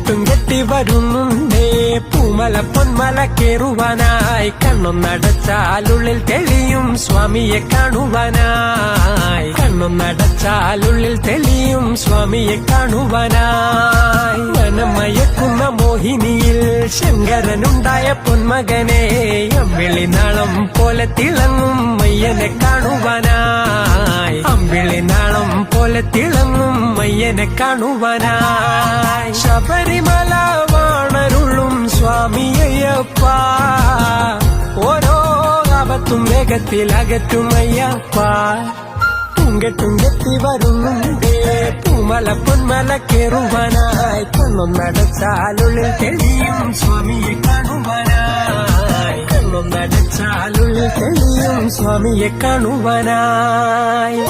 തുങ്കെട്ടി വരുന്നുണ്ടേ പൂമല പൊന്മല കേറുവാനായി കണ്ണൊന്നടച്ചാലുള്ളിൽ തെളിയും സ്വാമിയെ കാണുവാനായി കണ്ണൊന്നടച്ചാലുള്ളിൽ തെളിയും സ്വാമിയെ കാണുവാനായി മനമയക്കുന്ന മോഹിനിയിൽ ശങ്കരനുണ്ടായ പൊന്മകനെ അമ്പിളിനാളം പോലെ തിളങ്ങും മയ്യനെ കാണുവാനായി അമ്പിളിനാളം പോലെ തിളങ്ങും മയ്യനെ കാണുവാനായി ശബരിമല വാണരുളും സ്വാമിയയ്യപ്പ ഓരോ ആപത്തും വേഗത്തിൽ അകറ്റുമയ്യപ്പ തുങ്കെത്തി വരുന്നുണ്ടേ പൂമല പൊന്മല കേറുവാനായി കണ്ണൊന്നടച്ചാലുള്ളിൽ തെളിയും സ്വാമിയെ കാണുവാനായി കണ്ണൊന്നടച്ചാലുള്ളിൽ തെളിയും സ്വാമിയെ കാണുവാനായി